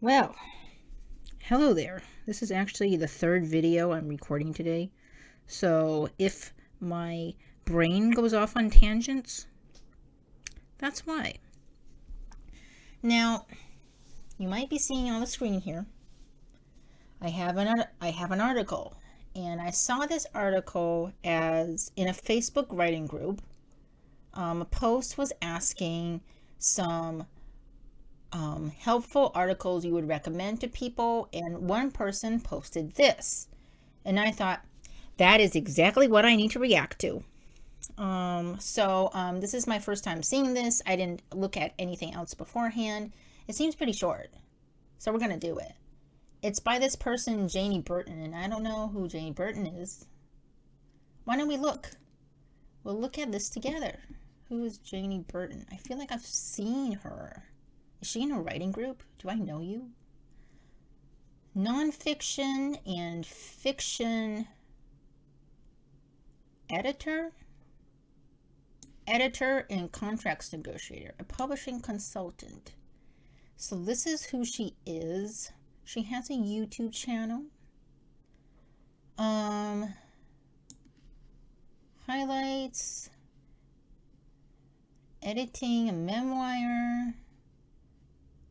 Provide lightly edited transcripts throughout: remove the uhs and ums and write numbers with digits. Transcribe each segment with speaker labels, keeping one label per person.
Speaker 1: Well, hello there. This is actually the third video I'm recording today. So if my brain goes off on tangents, that's why. Now, you might be seeing on the screen here, I have an article, and I saw this article as in a Facebook writing group. A post was asking some helpful articles you would recommend to people, and one person posted this, and I thought that is exactly what I need to react to. This is my first time seeing this. I didn't look at anything else beforehand. It seems pretty short, so we're gonna do it. It's by this person, Janey Burton, and I don't know who Janey Burton is. Why don't we look? We'll look at this together. Who is Janey Burton? I feel like I've seen her. Is she in a writing group? Do I know you? Nonfiction and fiction editor and contracts negotiator, a publishing consultant. So this is who she is. She has a YouTube channel. Highlights, editing a memoir,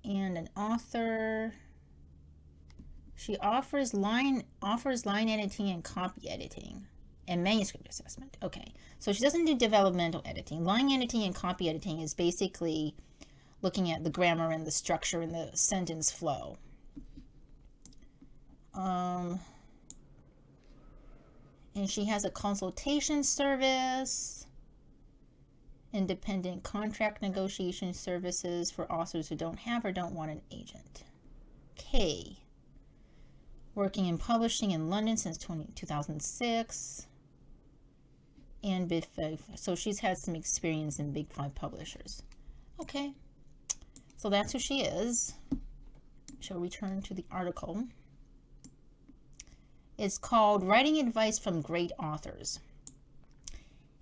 Speaker 1: and an author. She offers line editing and copy editing and manuscript assessment. Okay, so she doesn't do developmental editing. Line editing and copy editing is basically looking at the grammar and the structure and the sentence flow. And she has a consultation service, independent contract negotiation services for authors who don't have or don't want an agent. Okay. Working in publishing in London since 2006. And Big Five. So she's had some experience in Big Five publishers. Okay. So that's who she is. Shall return to the article. It's called Writing Advice from Great Authors.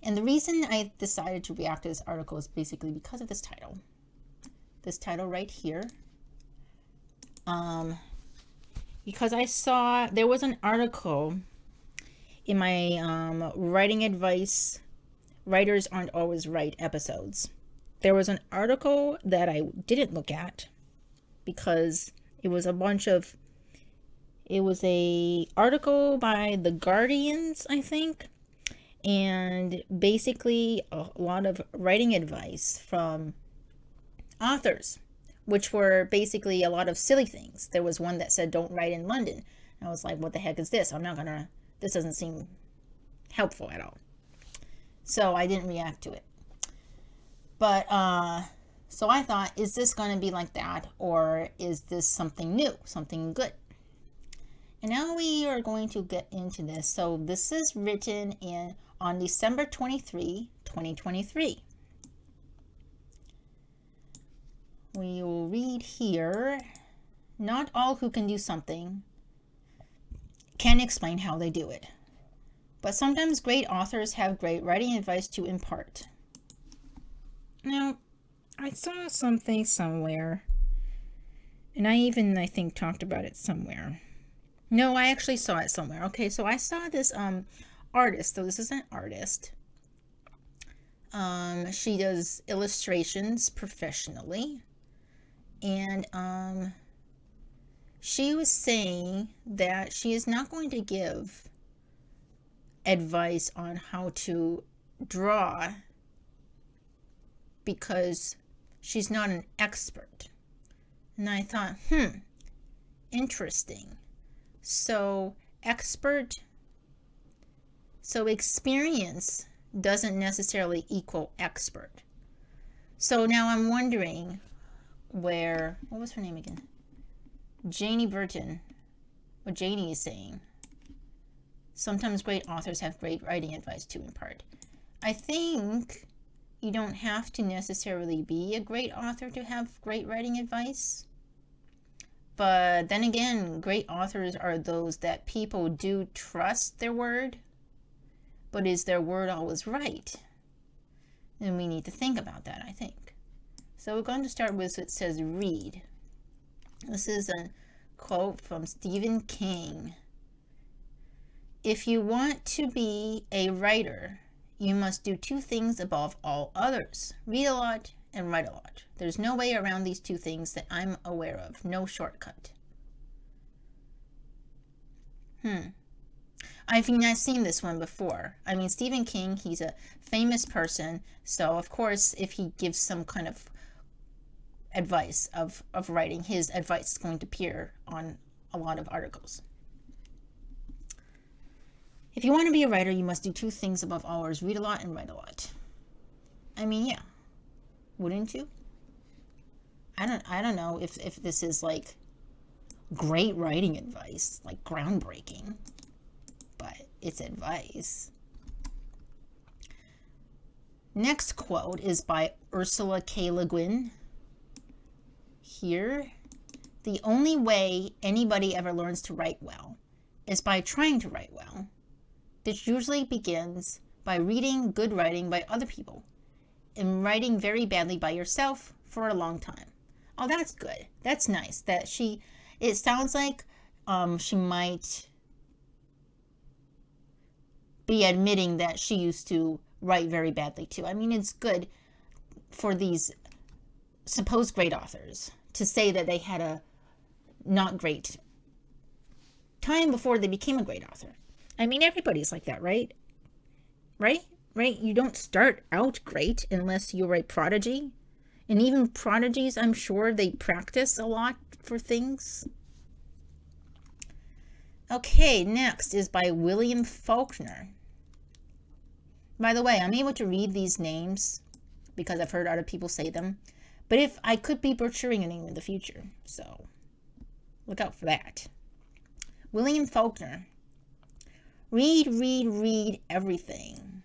Speaker 1: And the reason I decided to react to this article is basically because of this title. This title right here. Because I saw there was an article in my writing advice, writers aren't always right episodes. There was an article that I didn't look at because it was a article by The Guardians, I think. And basically a lot of writing advice from authors, which were basically a lot of silly things. There was one that said, don't write in London. I was like, what the heck is this? This doesn't seem helpful at all. So I didn't react to it. But, so I thought, is this going to be like that? Or is this something new, something good? And now we are going to get into this. So this is written on December 23, 2023. We will read here, not all who can do something can explain how they do it, but sometimes great authors have great writing advice to impart. Now, I saw something somewhere, and I think talked about it somewhere. No, I actually saw it somewhere. Okay, so I saw this artist. So this is an artist. She does illustrations professionally. And she was saying that she is not going to give advice on how to draw because she's not an expert. And I thought, interesting. So experience doesn't necessarily equal expert. So now I'm wondering what was her name again? Janey Burton. What Janey is saying. Sometimes great authors have great writing advice to impart. I think you don't have to necessarily be a great author to have great writing advice. But then again, great authors are those that people do trust their word. But is their word always right? And we need to think about that, I think. So we're going to start with, it says read. This is a quote from Stephen King. If you want to be a writer, you must do two things above all others. Read a lot and write a lot. There's no way around these two things that I'm aware of. No shortcut. I've seen this one before. I mean, Stephen King, he's a famous person. So, of course, if he gives some kind of advice of writing, his advice is going to appear on a lot of articles. If you want to be a writer, you must do two things above all others. Read a lot and write a lot. I mean, yeah. Wouldn't you? I don't know if this is like great writing advice, like groundbreaking, but it's advice. Next quote is by Ursula K. Le Guin. Here, the only way anybody ever learns to write well is by trying to write well. This usually begins by reading good writing by other people and writing very badly by yourself for a long time. Oh, that's good. That's nice. It sounds like she might be admitting that she used to write very badly too. I mean, it's good for these supposed great authors to say that they had a not great time before they became a great author. I mean, everybody's like that, right? Right? You don't start out great unless you're a prodigy. And even prodigies, I'm sure they practice a lot for things. Okay, next is by William Faulkner. By the way, I'm able to read these names because I've heard other people say them. But if I could be butchering a name in the future, so look out for that. William Faulkner. Read everything.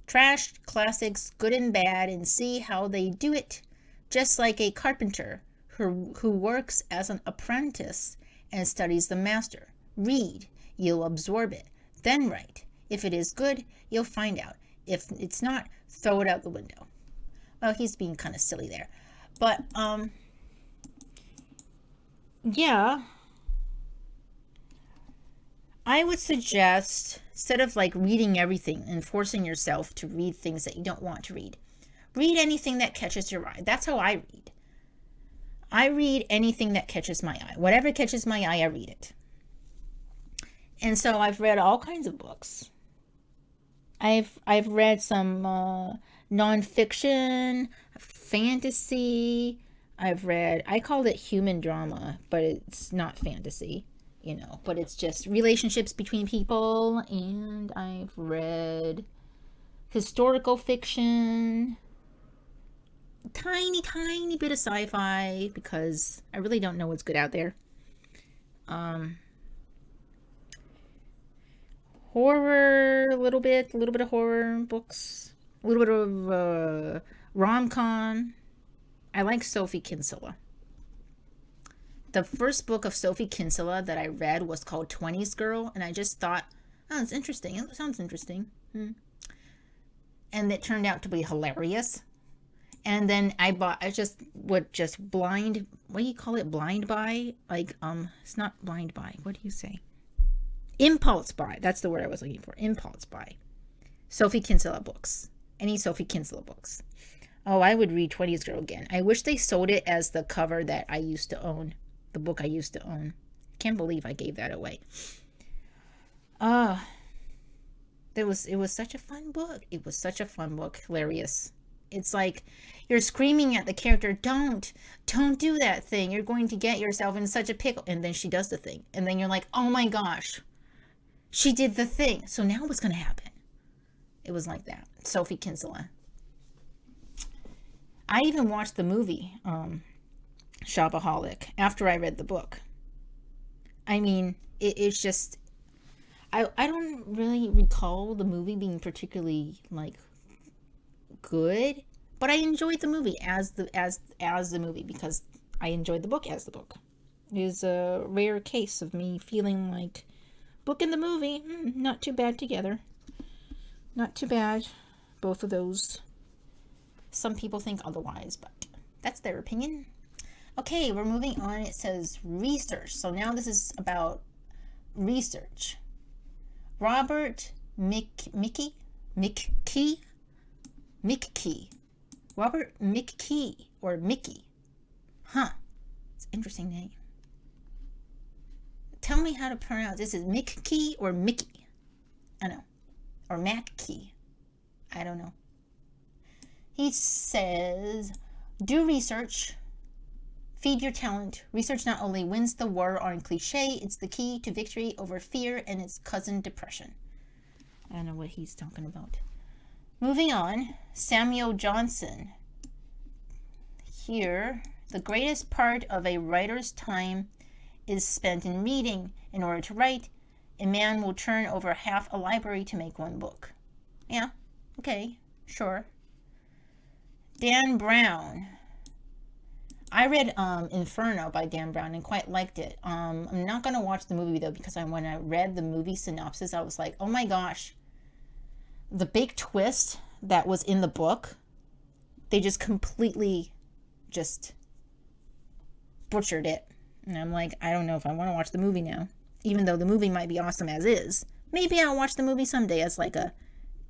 Speaker 1: Trash classics, good and bad, and see how they do it. Just like a carpenter who works as an apprentice and studies the master. Read, you'll absorb it, then write. If it is good, you'll find out. If it's not, throw it out the window. Well, he's being kind of silly there. But, yeah. I would suggest, instead of like reading everything and forcing yourself to read things that you don't want to read, read anything that catches your eye. That's how I read. I read anything that catches my eye. Whatever catches my eye, I read it. And so I've read all kinds of books. I've read some nonfiction, fantasy. I called it human drama, but it's not fantasy. But it's just relationships between people, and I've read historical fiction, tiny bit of sci-fi, because I really don't know what's good out there. Horror, a little bit of horror books, a little bit of rom-com. I like Sophie Kinsella. The first book of Sophie Kinsella that I read was called 20s Girl, and I just thought, oh, it's interesting. It sounds interesting. And it turned out to be hilarious. And then I just blind, what do you call it? Blind buy? Like, it's not blind buy. What do you say? Impulse buy. That's the word I was looking for. Impulse buy. Sophie Kinsella books. Any Sophie Kinsella books. Oh, I would read 20s Girl again. I wish they sold it as the cover that I used to own. The book I used to own. Can't believe I gave that away. It was such a fun book. It was such a fun book. Hilarious. It's like you're screaming at the character, don't do that thing. You're going to get yourself in such a pickle. And then she does the thing. And then you're like, oh my gosh, she did the thing. So now what's going to happen? It was like that. Sophie Kinsella. I even watched the movie, Shopaholic, after I read the book. I mean, it's just, I don't really recall the movie being particularly like good, but I enjoyed the movie as the movie because I enjoyed the book as the book. It is a rare case of me feeling like book and the movie, not too bad together. Not too bad, both of those. Some people think otherwise, but that's their opinion. Okay, we're moving on. It says research. So now this is about research. Robert McKee? Robert McKee, or Mickey. Huh. It's an interesting name. Tell me how to pronounce this. Is McKee or Mickey? I don't know. Or McKee. I don't know. He says, do research. Feed your talent. Research not only wins the war on cliche, it's the key to victory over fear and its cousin, depression. I don't know what he's talking about. Moving on, Samuel Johnson. Here, the greatest part of a writer's time is spent in reading. In order to write, a man will turn over half a library to make one book. Yeah, okay, sure. Dan Brown. I read Inferno by Dan Brown and quite liked it. I'm not going to watch the movie though, because when I read the movie synopsis, I was like, oh my gosh, the big twist that was in the book, they just completely just butchered it. And I'm like, I don't know if I want to watch the movie now, even though the movie might be awesome as is. Maybe I'll watch the movie someday as like a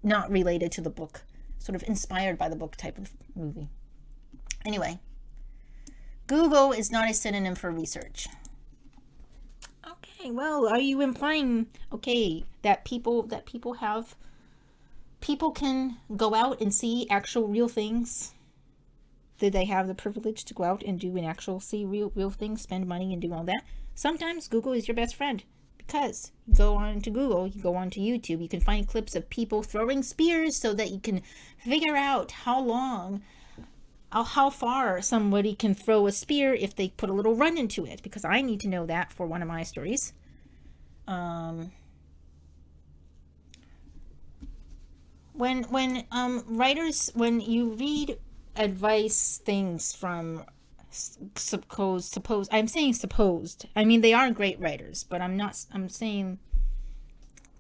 Speaker 1: not related to the book, sort of inspired by the book type of movie. Anyway, Google is not a synonym for research. Okay, well, are you implying, okay, that people can go out and see actual real things? Did they have the privilege to go out and do an actual see real things, spend money and do all that? Sometimes Google is your best friend, because you go on to Google, you go on to YouTube, you can find clips of people throwing spears so that you can figure out how far somebody can throw a spear if they put a little run into it, because I need to know that for one of my stories. When you read advice things from I'm saying supposed. I mean, they are great writers, but I'm saying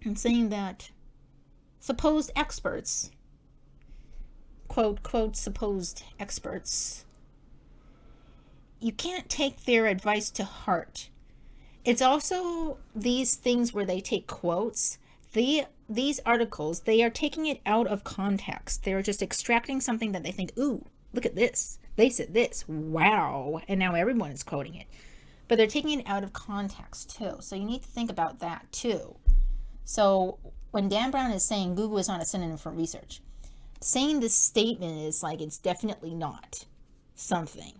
Speaker 1: that supposed experts, quote, supposed experts, you can't take their advice to heart. It's also these things where they take quotes. These articles, they are taking it out of context. They're just extracting something that they think, ooh, look at this. They said this. Wow. And now everyone is quoting it. But they're taking it out of context too. So you need to think about that too. So when Dan Brown is saying Google is not a synonym for research, saying this statement is like it's definitely not something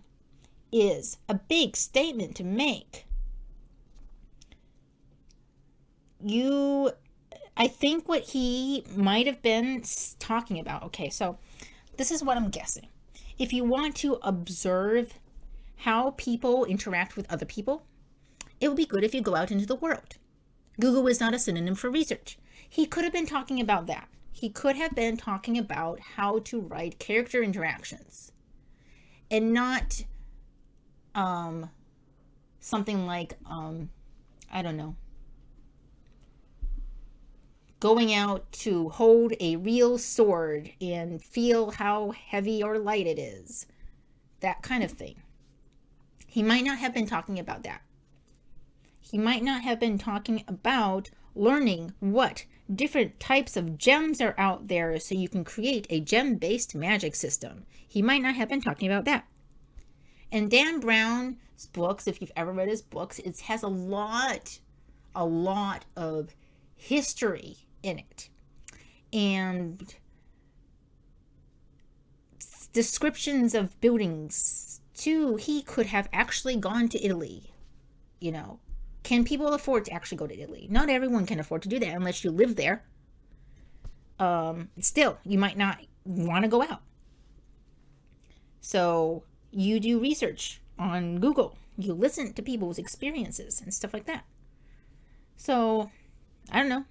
Speaker 1: is a big statement to make. I think what he might have been talking about, okay, so this is what I'm guessing. If you want to observe how people interact with other people, it would be good if you go out into the world. Google is not a synonym for research. He could have been talking about that. He could have been talking about how to write character interactions and not something like, I don't know, going out to hold a real sword and feel how heavy or light it is. That kind of thing. He might not have been talking about that. He might not have been talking about learning what different types of gems are out there so you can create a gem-based magic system. He might not have been talking about that. And Dan Brown's books, if you've ever read his books, it has a lot of history in it, and descriptions of buildings too. He could have actually gone to Italy. Can people afford to actually go to Italy? Not everyone can afford to do that unless you live there. Still, you might not want to go out, so you do research on Google. You listen to people's experiences and stuff like that. So I don't know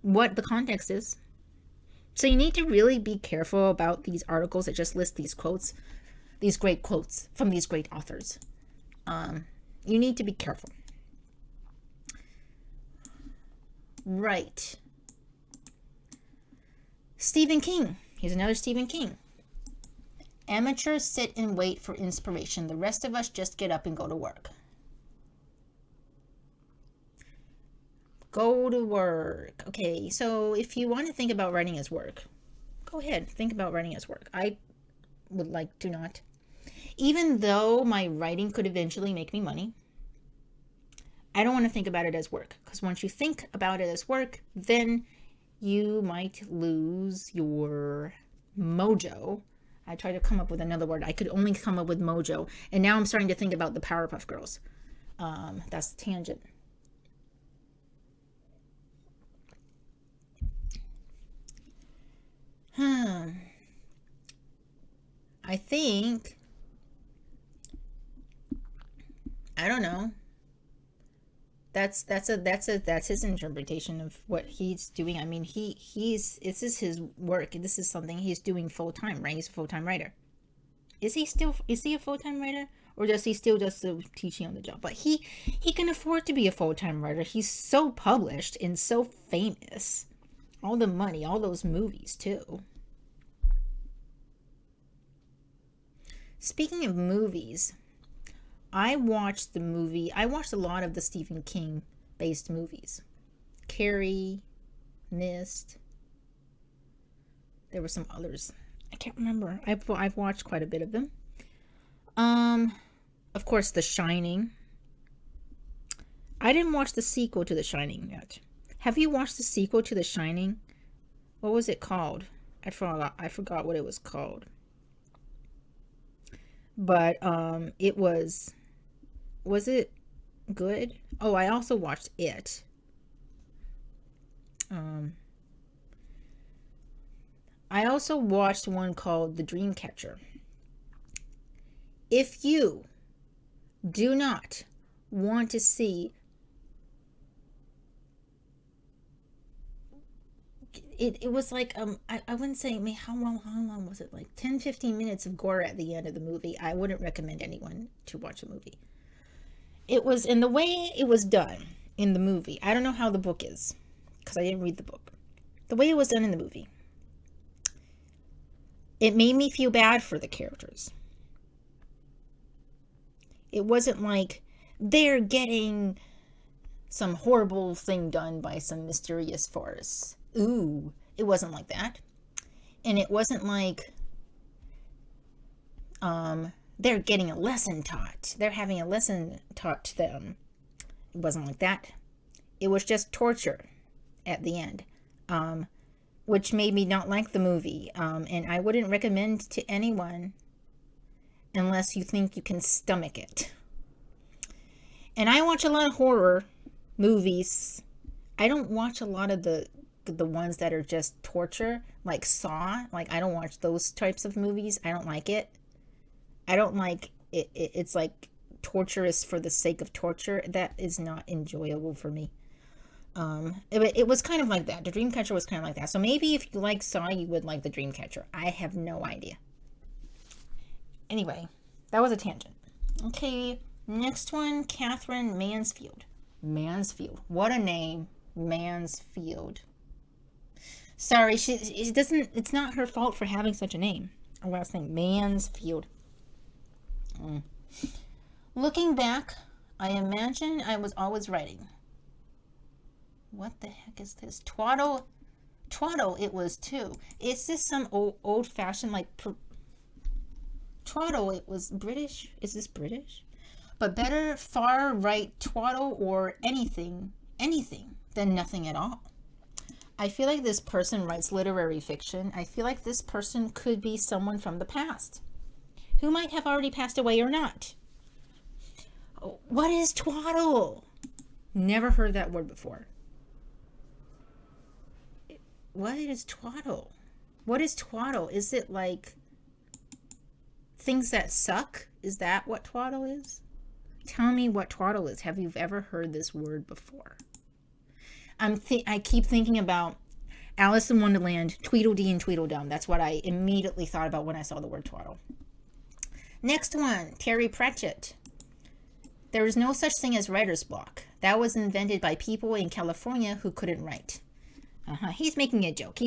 Speaker 1: what the context is. So you need to really be careful about these articles that just list these quotes, these great quotes from these great authors. You need to be careful. Right. Stephen King. Here's another Stephen King. Amateurs sit and wait for inspiration. The rest of us just get up and go to work. Go to work. Okay, so if you want to think about writing as work, go ahead. Think about writing as work. I would like to not. Even though my writing could eventually make me money, I don't want to think about it as work. Because once you think about it as work, then you might lose your mojo. I tried to come up with another word. I could only come up with mojo. And now I'm starting to think about the Powerpuff Girls. That's the tangent. I think, I don't know. That's his interpretation of what he's doing. I mean, this is his work. This is something he's doing full time, right? He's a full time writer. Is he a full time writer, or does he still just teaching on the job? But he can afford to be a full time writer. He's so published and so famous. All the money, all those movies too. Speaking of movies, I watched a lot of the Stephen King based movies. Carrie, Mist. There were some others. I can't remember. I've watched quite a bit of them. Of course, The Shining. I didn't watch the sequel to The Shining yet. Have you watched the sequel to The Shining? What was it called? I forgot what it was called. But it was it good? Oh, I also watched it. I also watched one called The Dreamcatcher. If you do not want to see it was like I wouldn't say, I mean, how long was it? Like 10-15 minutes of gore at the end of the movie. I wouldn't recommend anyone to watch a movie. It was, in the way it was done in the movie, I don't know how the book is because I didn't read the book. The way it was done in the movie, it made me feel bad for the characters. It wasn't like they're getting some horrible thing done by some mysterious force. Ooh, it wasn't like that. And it wasn't like they're getting a lesson taught. They're having a lesson taught to them. It wasn't like that. It was just torture at the end, which made me not like the movie. And I wouldn't recommend to anyone unless you think you can stomach it. And I watch a lot of horror movies. I don't watch a lot of the ones that are just torture, like Saw. Like, I don't watch those types of movies. I don't like it. I don't like it. It's like torture is for the sake of torture. That is not enjoyable for me. It was kind of like that. The Dreamcatcher was kind of like that. So maybe if you like Saw, you would like The Dreamcatcher. I have no idea. Anyway, that was a tangent. Okay, next one, Catherine Mansfield. Mansfield. What a name. Mansfield. Sorry, she doesn't, it's not her fault for having such a name. Her last name, Mansfield. Looking back, I imagine I was always writing. What the heck is this? Twaddle it was too. Is this some old-fashioned, like, twaddle, it was British? Is this British? But better far right twaddle or anything than nothing at all. I feel like this person writes literary fiction. I feel like this person could be someone from the past who might have already passed away or not. What is twaddle? Never heard that word before. What is twaddle? What is twaddle? Is it like things that suck? Is that what twaddle is? Tell me what twaddle is. Have you ever heard this word before? I keep thinking about Alice in Wonderland, Tweedledee and Tweedledum. That's what I immediately thought about when I saw the word twaddle. Next one, Terry Pratchett. There is no such thing as writer's block. That was invented by people in California who couldn't write. He's making a joke.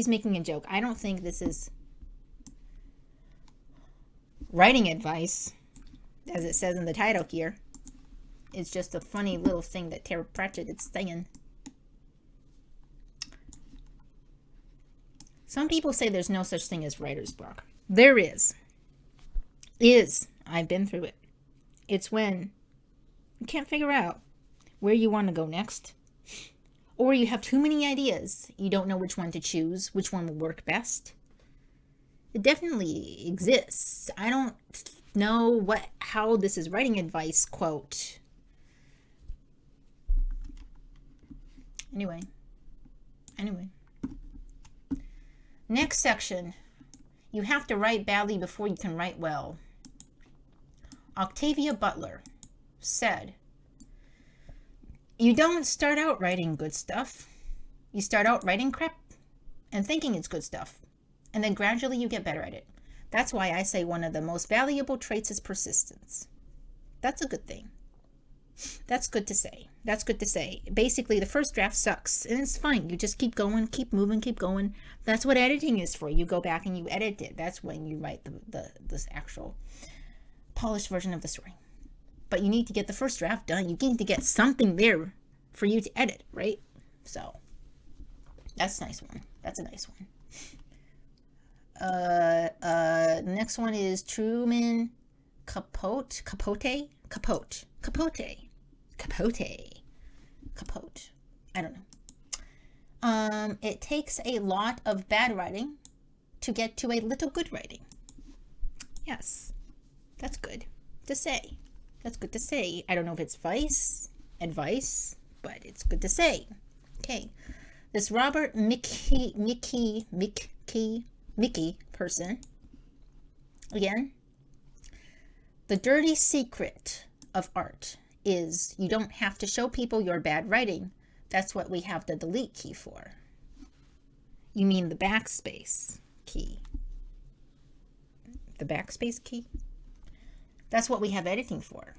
Speaker 1: I don't think this is... writing advice, as it says in the title here, is just a funny little thing that Terry Pratchett is saying. Some people say there's no such thing as writer's block. There is. I've been through it. It's when you can't figure out where you want to go next, or you have too many ideas. You don't know which one to choose, which one will work best. It definitely exists. I don't know how this is writing advice, quote. Anyway. Next section. You have to write badly before you can write well. Octavia Butler said, you don't start out writing good stuff. You start out writing crap and thinking it's good stuff. And then gradually you get better at it. That's why I say one of the most valuable traits is persistence. That's a good thing. That's good to say. Basically, the first draft sucks, and it's fine. You just keep going, keep moving, keep going. That's what editing is for. You go back and you edit it. That's when you write this actual polished version of the story. But you need to get the first draft done. You need to get something there for you to edit, right? So, that's a nice one. The next one is Truman Capote. I don't know. It takes a lot of bad writing to get to a little good writing. Yes, that's good to say. I don't know if it's advice, but it's good to say. Okay, this Robert Mickey person, again, the dirty secret of art is you don't have to show people your bad writing. That's what we have the delete key for. You mean the backspace key? The backspace key? That's what we have editing for.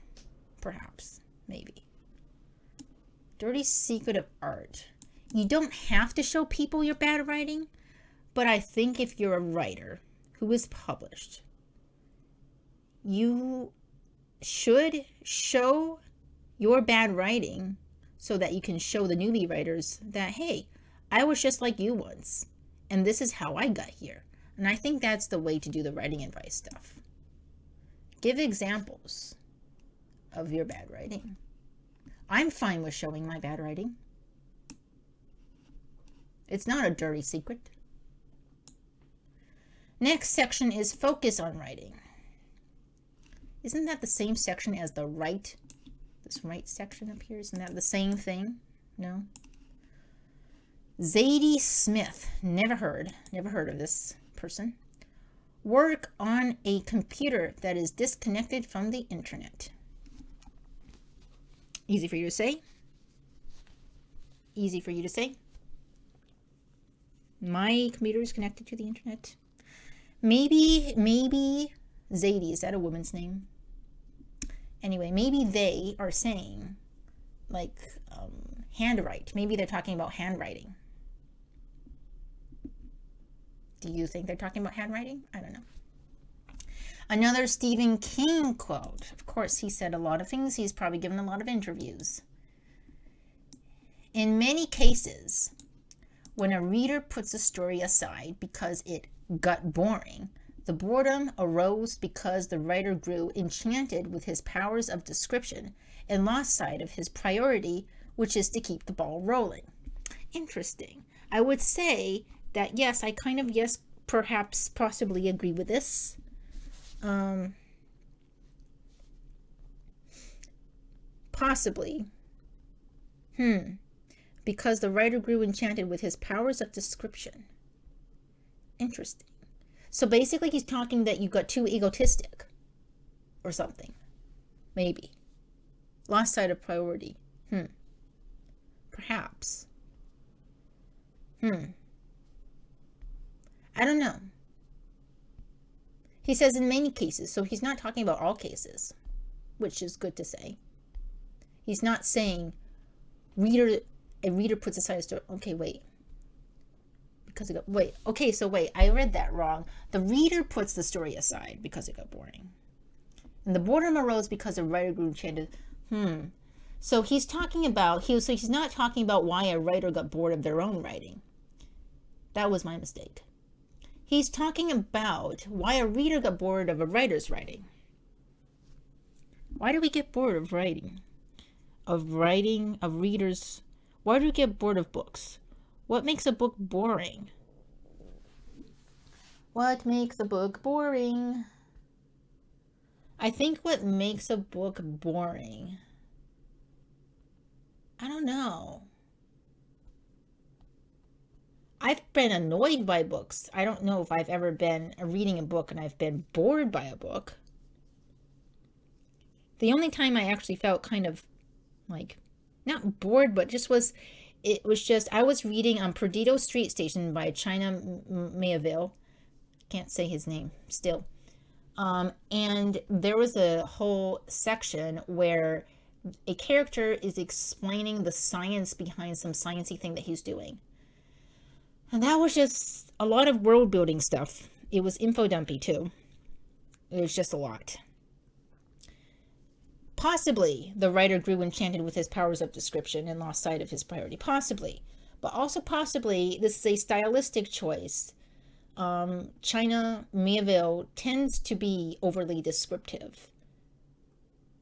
Speaker 1: Perhaps. Maybe. Dirty secret of art. You don't have to show people your bad writing, but I think if you're a writer who is published, you should show your bad writing so that you can show the newbie writers that, hey, I was just like you once, and this is how I got here. And I think that's the way to do the writing advice stuff. Give examples of your bad writing. I'm fine with showing my bad writing. It's not a dirty secret. Next section is focus on writing. Isn't that the same section as the right? This right section up here, isn't that the same thing? No? Zadie Smith. Never heard of this person. Work on a computer that is disconnected from the internet. Easy for you to say. Easy for you to say. My computer is connected to the internet. Maybe Zadie, is that a woman's name? Anyway, maybe they are saying, like, handwrite. Maybe they're talking about handwriting. Do you think they're talking about handwriting? I don't know. Another Stephen King quote. Of course, he said a lot of things. He's probably given a lot of interviews. In many cases, when a reader puts a story aside because it got boring, the boredom arose because the writer grew enchanted with his powers of description and lost sight of his priority, which is to keep the ball rolling. Interesting. I would say that, yes, I kind of, perhaps, possibly agree with this. Possibly. Because the writer grew enchanted with his powers of description. Interesting. So basically he's talking that you got too egotistic or something. Maybe. Lost sight of priority. Perhaps. I don't know. He says in many cases, so he's not talking about all cases, which is good to say. He's not saying a reader puts aside a story. Okay, wait. because it got, wait, okay, so wait, I read that wrong. The reader puts the story aside because it got boring. And the boredom arose because the writer grew enchanted. So he's talking about, he's not talking about why a writer got bored of their own writing. That was my mistake. He's talking about why a reader got bored of a writer's writing. Why do we get bored of writing? Of readers? Why do we get bored of books? What makes a book boring? What makes a book boring? I think what makes a book boring, I don't know. I've been annoyed by books. I don't know if I've ever been reading a book and I've been bored by a book. The only time I actually felt kind of like, not bored, but I was reading on Perdido Street Station by China Mayaville. Can't say his name still. And there was a whole section where a character is explaining the science behind some sciencey thing that he's doing. And that was just a lot of world building stuff. It was info dumpy too. It was just a lot. Possibly the writer grew enchanted with his powers of description and lost sight of his priority. Possibly. But also possibly this is a stylistic choice. China Mayaville tends to be overly descriptive.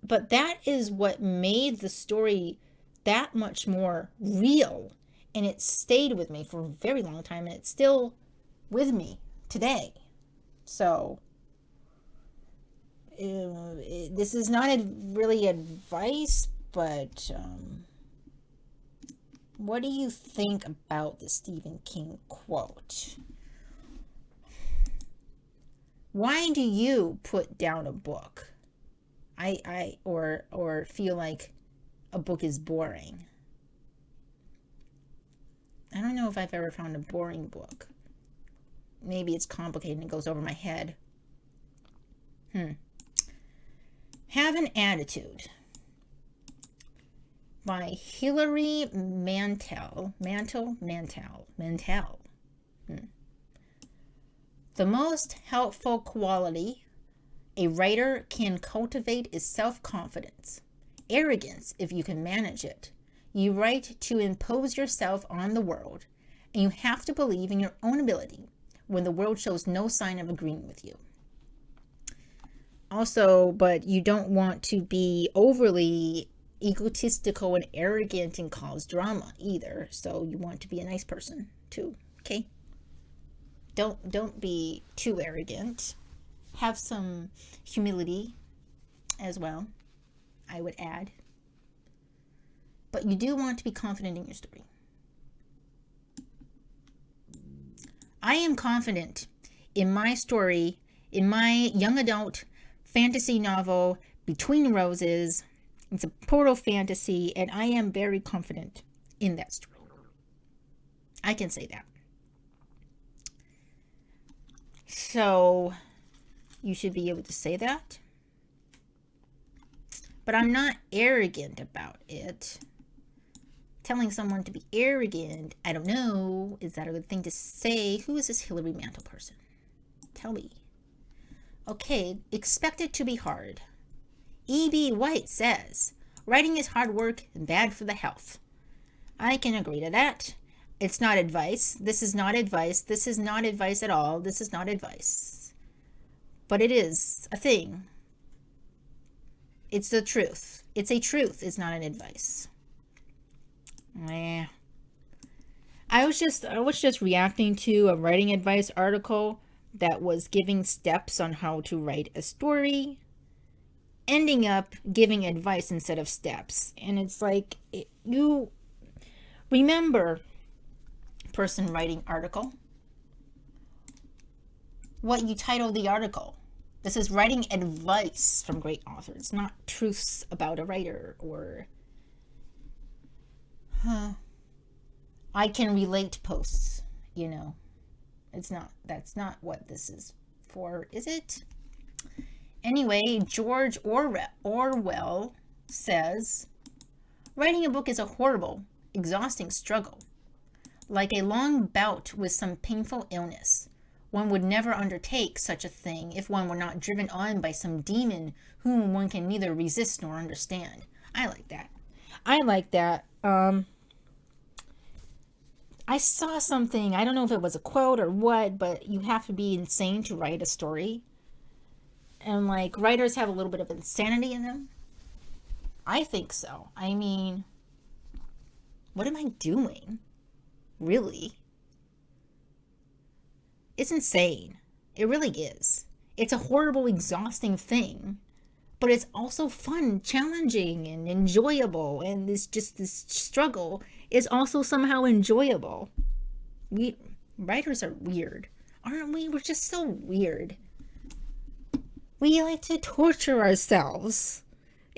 Speaker 1: But that is what made the story that much more real. And it stayed with me for a very long time. And it's still with me today. So this is not really advice, but what do you think about the Stephen King quote? Why do you put down a book? Or feel like a book is boring? I don't know if I've ever found a boring book. Maybe it's complicated and it goes over my head. Have an Attitude by Hilary Mantel. The most helpful quality a writer can cultivate is self-confidence. Arrogance, if you can manage it. You write to impose yourself on the world, and you have to believe in your own ability when the world shows no sign of agreeing with you. Also, but you don't want to be overly egotistical and arrogant and cause drama either. So you want to be a nice person too, okay? Don't be too arrogant. Have some humility as well, I would add. But you do want to be confident in your story. I am confident in my story, in my young adult fantasy novel, Between Roses. It's a portal fantasy, and I am very confident in that story. I can say that. So you should be able to say that. But I'm not arrogant about it. Telling someone to be arrogant, I don't know, is that a good thing to say? Who is this Hilary Mantel person? Tell me. Okay, expect it to be hard. E.B. White says, writing is hard work and bad for the health. I can agree to that. It's not advice. This is not advice. This is not advice at all. This is not advice. But it is a thing. It's the truth. It's a truth. It's not an advice. I was just reacting to a writing advice article that was giving steps on how to write a story, ending up giving advice instead of steps. And it's like, you remember, person writing article, what you title the article. This is writing advice from great authors, not truths about a writer or I can relate posts, you know. That's not what this is for, is it? Anyway, George Orwell says, writing a book is a horrible, exhausting struggle. like a long bout with some painful illness. One would never undertake such a thing if one were not driven on by some demon whom one can neither resist nor understand. I like that. I like that. I saw something, I don't know if it was a quote or what, but you have to be insane to write a story. And like, writers have a little bit of insanity in them. I think so. I mean, what am I doing? Really? It's insane. It really is. It's a horrible, exhausting thing, but it's also fun, challenging, and enjoyable. And this struggle is also somehow enjoyable. We writers are weird, aren't we? We're just so weird. We like to torture ourselves,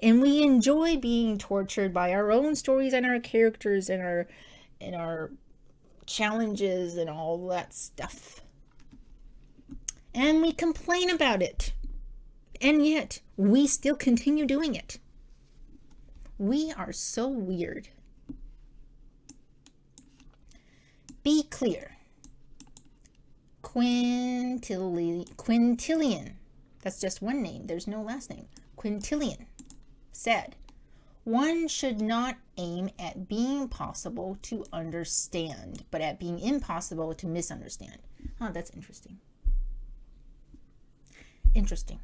Speaker 1: and we enjoy being tortured by our own stories and our characters and our challenges and all that stuff. And we complain about it. And yet, we still continue doing it. We are so weird. Be clear. Quintilian. That's just one name. There's no last name. Quintilian said, one should not aim at being possible to understand, but at being impossible to misunderstand. Oh, that's interesting. Interesting.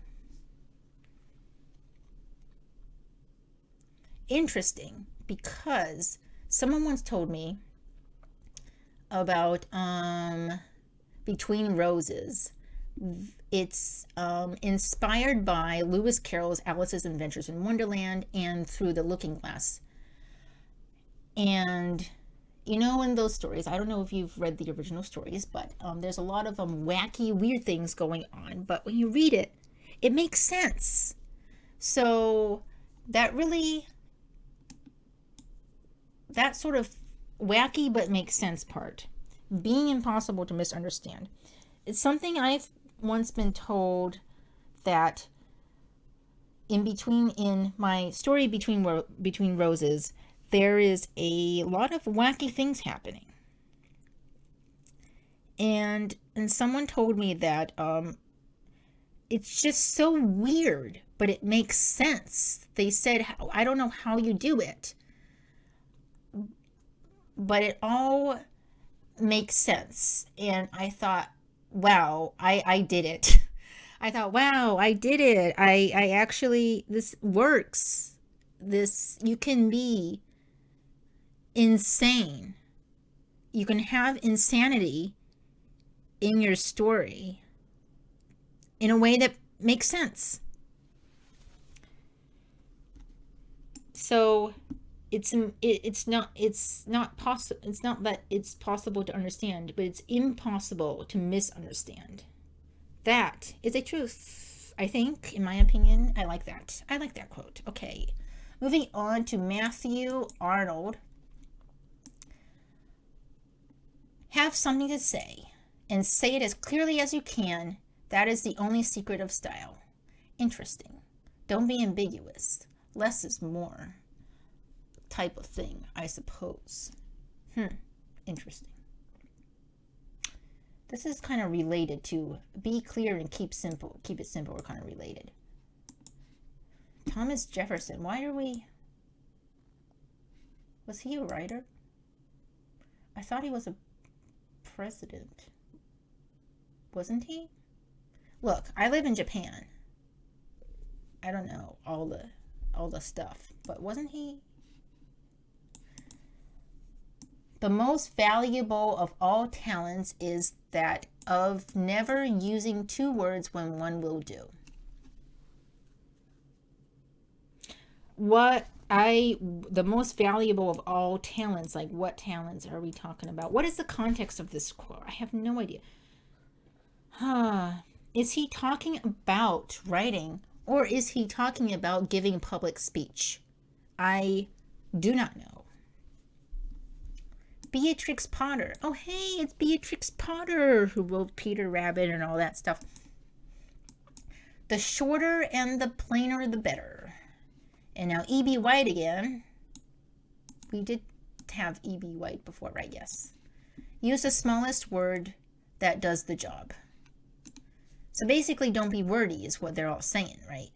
Speaker 1: Interesting, because someone once told me about Between Roses. It's inspired by Lewis Carroll's Alice's Adventures in Wonderland and Through the Looking Glass. And you know, in those stories, I don't know if you've read the original stories, but there's a lot of wacky, weird things going on. But when you read it, it makes sense. So that sort of wacky but makes sense part, being impossible to misunderstand, it's something I've once been told, that in my story Between Roses, there is a lot of wacky things happening. And someone told me that it's just so weird, but it makes sense. They said, I don't know how you do it, but it all makes sense. And I thought, wow, I did it. I thought, wow, I did it. I actually, this works. You can be insane. You can have insanity in your story in a way that makes sense. So it's not that it's possible to understand, but it's impossible to misunderstand. That is a truth, I think, in my opinion. I like that quote. Okay, moving on to Matthew Arnold. Have something to say, and say it as clearly as you can. That is the only secret of style. Interesting. Don't be ambiguous. Less is more. Type of thing, I suppose. Interesting. This is kind of related to be clear and keep it simple. Are kind of related. Thomas Jefferson. Was he a writer? I thought he was a president. Wasn't he? Look, I live in Japan. I don't know all the stuff, but wasn't he? The most valuable of all talents is that of never using two words when one will do. The most valuable of all talents, like what talents are we talking about? What is the context of this quote? I have no idea. Is he talking about writing, or is he talking about giving public speech? I do not know. Beatrix Potter. Oh, hey, it's Beatrix Potter who wrote Peter Rabbit and all that stuff. The shorter and the plainer, the better. And now E.B. White again. We did have E.B. White before, right? Yes. Use the smallest word that does the job. So basically, don't be wordy is what they're all saying, right?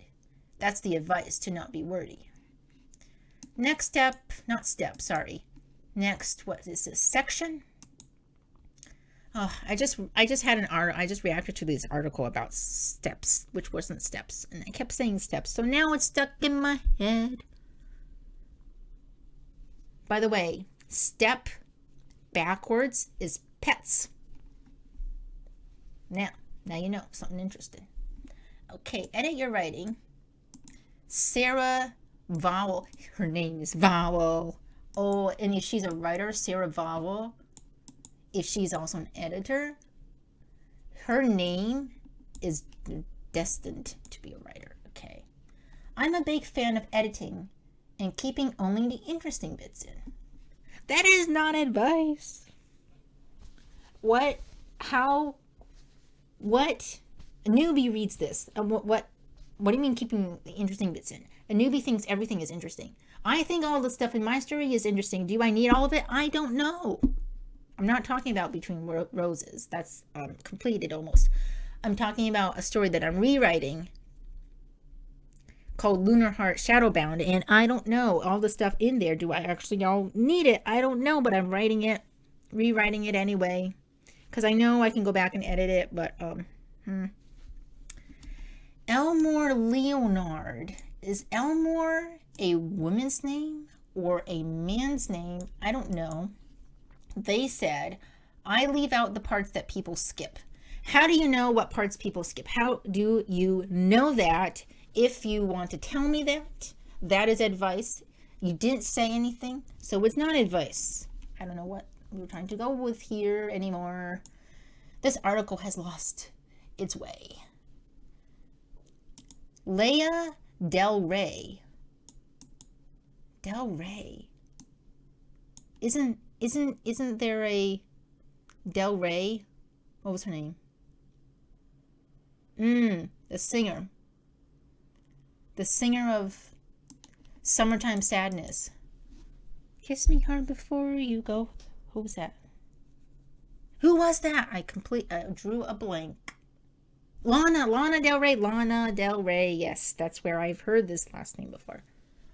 Speaker 1: That's the advice, to not be wordy. Next step, not step, sorry. Next, what is this, section? Oh, I just had an article. I just reacted to this article about steps, which wasn't steps, and I kept saying steps, so now it's stuck in my head. By the way, step backwards is pets. Now you know something interesting. Okay, edit your writing. Sarah Vowell. Her name is Vowell. Oh, and if she's a writer, Sarah Vowell. If she's also an editor, her name is destined to be a writer. Okay. I'm a big fan of editing and keeping only the interesting bits in. That is not advice. What? How? What? A newbie reads this. What do you mean keeping the interesting bits in? A newbie thinks everything is interesting. I think all the stuff in my story is interesting. Do I need all of it? I don't know. I'm not talking about Between Roses. That's completed almost. I'm talking about a story that I'm rewriting called Lunar Heart Shadowbound, and I don't know all the stuff in there. Do I actually all need it? I don't know, but I'm writing it, rewriting it anyway, because I know I can go back and edit it, but Elmore Leonard. Is Elmore a woman's name or a man's name? I don't know. They said, I leave out the parts that people skip. How do you know what parts people skip? How do you know that? If you want to tell me that, that is advice. You didn't say anything, so it's not advice. I don't know what we're trying to go with here anymore. This article has lost its way. Leia Del Rey. Del Rey. Isn't there a Del Rey? What was her name? The singer. The singer of Summertime Sadness. Kiss me hard before you go. Who was that? Who was that? I drew a blank. Lana Del Rey. Lana Del Rey. Yes, that's where I've heard this last name before.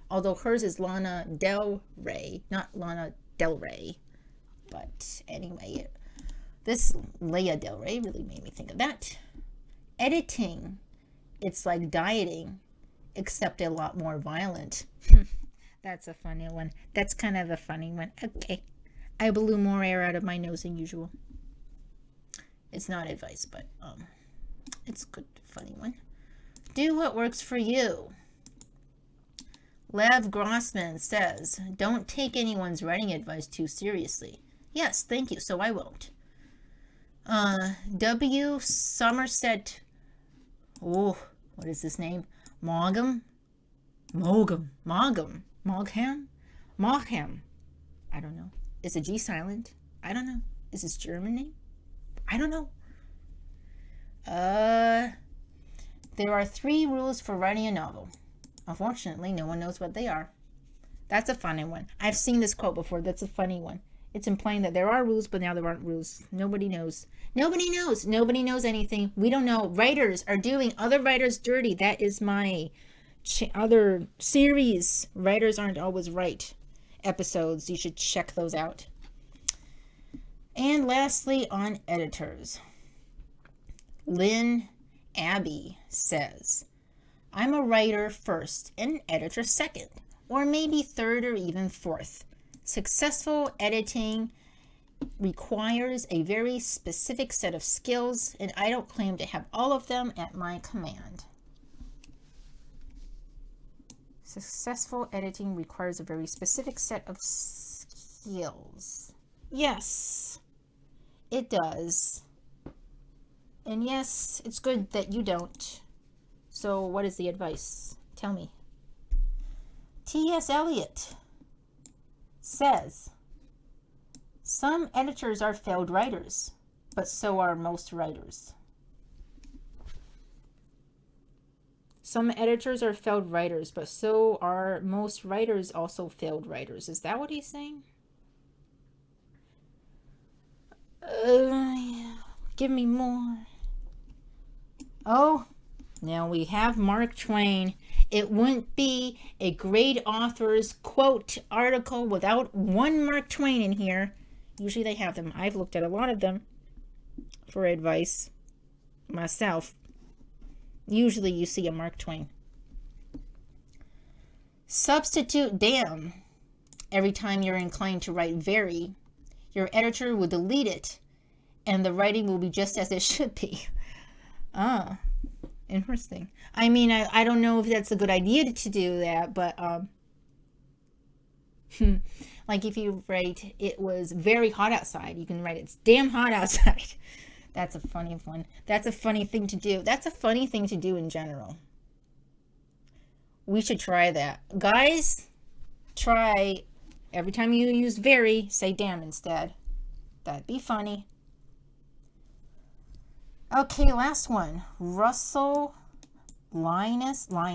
Speaker 1: Although hers is Lana Del Rey, not Lana Del Rey. But anyway, this Leia Del Rey really made me think of that. Editing. It's like dieting, except a lot more violent. That's a funny one. That's kind of a funny one. Okay. I blew more air out of my nose than usual. It's not advice, but it's a good, funny one. Do what works for you. Lev Grossman says, don't take anyone's writing advice too seriously. Yes, thank you, so I won't. W. Somerset, what is this name? Mogham? Mogham. I don't know. Is a G silent? I don't know. Is this German name? I don't know. There are 3 rules for writing a novel. Unfortunately, no one knows what they are. That's a funny one. I've seen this quote before. That's a funny one. It's implying that there are rules, but now there aren't rules. Nobody knows. Nobody knows. Nobody knows anything. We don't know. Writers are doing other writers dirty. That is my other series. Writers aren't always right episodes. You should check those out. And lastly, on editors. Lynn Abbey says, I'm a writer first and an editor second, or maybe third or even fourth. Successful editing requires a very specific set of skills, and I don't claim to have all of them at my command. Successful editing requires a very specific set of skills. Yes, it does. And yes, it's good that you don't. So what is the advice? Tell me. T.S. Eliot says, some editors are failed writers, but so are most writers. Some editors are failed writers, but so are most writers also failed writers. Is that what he's saying? Give me more. Oh, now we have Mark Twain. It wouldn't be a great author's quote article without one Mark Twain in here. Usually they have them. I've looked at a lot of them for advice myself. Usually you see a Mark Twain. Substitute damn. Every time you're inclined to write very, your editor will delete it, and the writing will be just as it should be. Ah, interesting. I mean, I don't know if that's a good idea to do that, but like if you write, it was very hot outside, you can write it's damn hot outside. That's a funny one. That's a funny thing to do. That's a funny thing to do in general. We should try that. Guys, try every time you use very, say damn instead. That'd be funny. Okay, last one. Russell Linus. I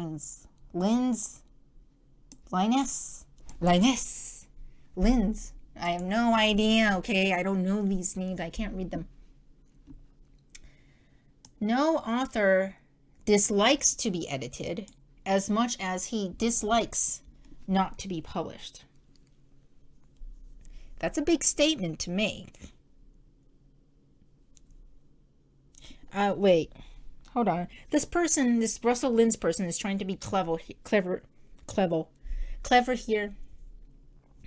Speaker 1: have no idea, okay? I don't know these names. I can't read them. No author dislikes to be edited as much as he dislikes not to be published. That's a big statement to make. Wait, hold on. This Russell Lin's person is trying to be clever here.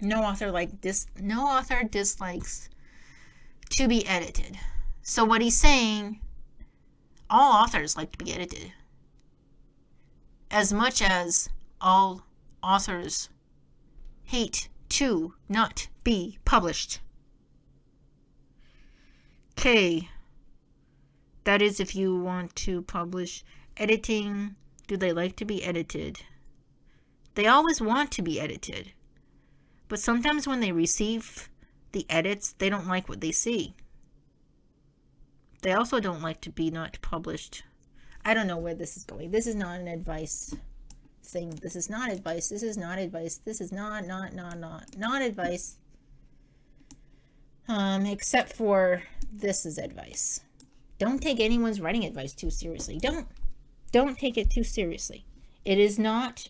Speaker 1: No author dislikes to be edited. So what he's saying, all authors like to be edited, as much as all authors hate to not be published. Okay. That is if you want to publish. Editing, do they like to be edited? They always want to be edited. But sometimes when they receive the edits, they don't like what they see. They also don't like to be not published. I don't know where this is going. This is not an advice thing. This is not advice. This is not advice. This is not advice. Except for this is advice. Don't take anyone's writing advice too seriously. Don't take it too seriously. It is not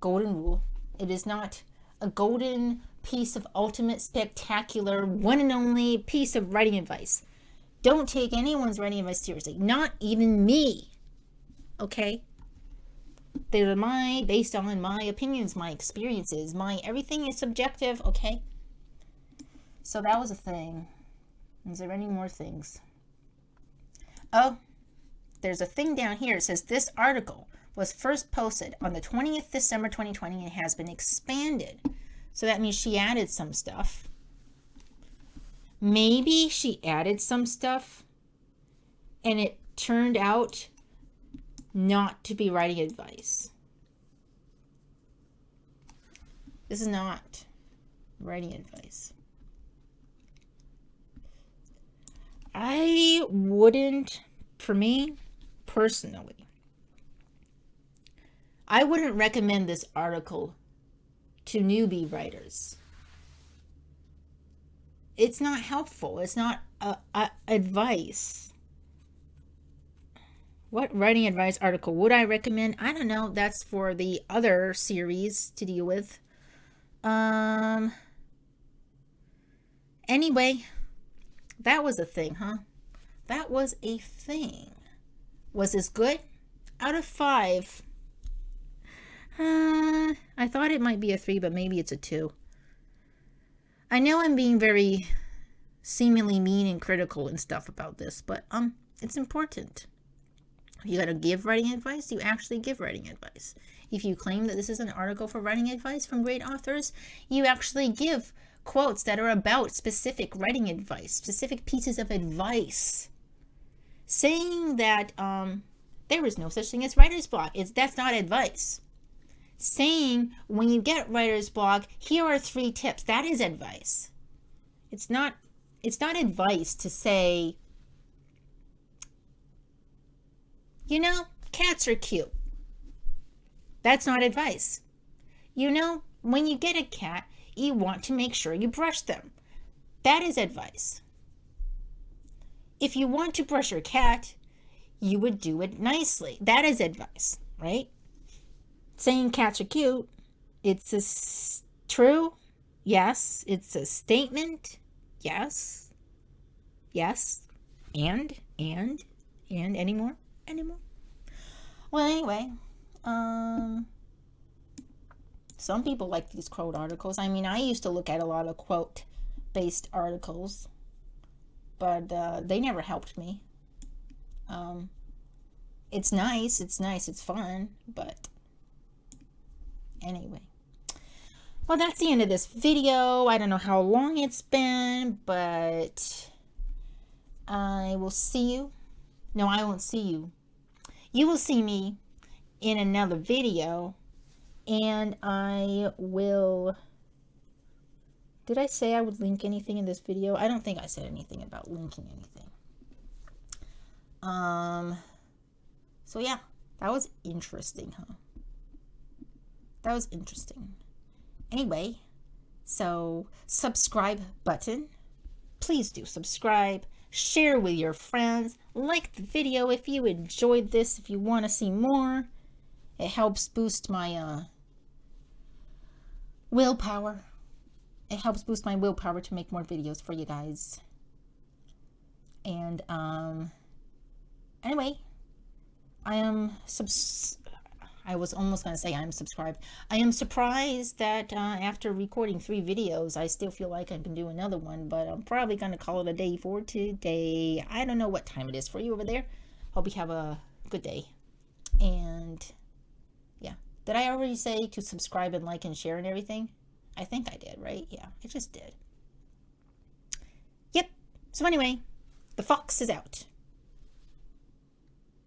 Speaker 1: golden rule. It is not a golden piece of ultimate spectacular one and only piece of writing advice. Don't take anyone's writing advice seriously. Not even me. Okay? They're based on my opinions, my experiences, everything is subjective, okay? So that was a thing. Is there any more things? Oh, there's a thing down here. It says this article was first posted on the 20th December 2020 and has been expanded. So that means she added some stuff. Maybe she added some stuff and it turned out not to be writing advice. This is not writing advice. I wouldn't, for me personally, I wouldn't recommend this article to newbie writers. It's not helpful. It's not advice. What writing advice article would I recommend? I don't know. That's for the other series to deal with. Anyway, that was a thing, huh? That was a thing. Was this good? Out of 5. I thought it might be a 3, but maybe it's a 2. I know I'm being very seemingly mean and critical and stuff about this, but it's important. If you gotta give writing advice, you actually give writing advice. If you claim that this is an article for writing advice from great authors, you actually give quotes that are about specific writing advice, specific pieces of advice. Saying that there is no such thing as writer's block, that's not advice. Saying when you get writer's block, here are 3 tips, that is advice. It's not advice to say, you know, cats are cute. That's not advice. You know, when you get a cat, you want to make sure you brush them. That is advice. if you want to brush your cat, you would do it nicely. That is advice, right? Saying cats are cute, true. Yes. It's a statement. Yes. Yes. And any more? Well, anyway, some people like these quote articles. I mean, I used to look at a lot of quote based articles, but they never helped me. It's nice, it's fun, but anyway. Well, that's the end of this video. I don't know how long it's been, but I will see you. No, I won't see you. You will see me in another video, and I will... Did I say I would link anything in this video? I don't think I said anything about linking anything. So yeah, that was interesting, huh? That was interesting. Anyway, so subscribe button. Please do subscribe. Share with your friends. Like the video if you enjoyed this, if you want to see more. It helps boost my willpower. It helps boost my willpower to make more videos for you guys. And anyway, I was almost going to say I'm subscribed. I am surprised that after recording 3 videos, I still feel like I can do another one, but I'm probably going to call it a day for today. I don't know what time it is for you over there. Hope you have a good day. And yeah, did I already say to subscribe and like and share and everything? I think I did, right? Yeah, I just did. Yep. So anyway, the fox is out.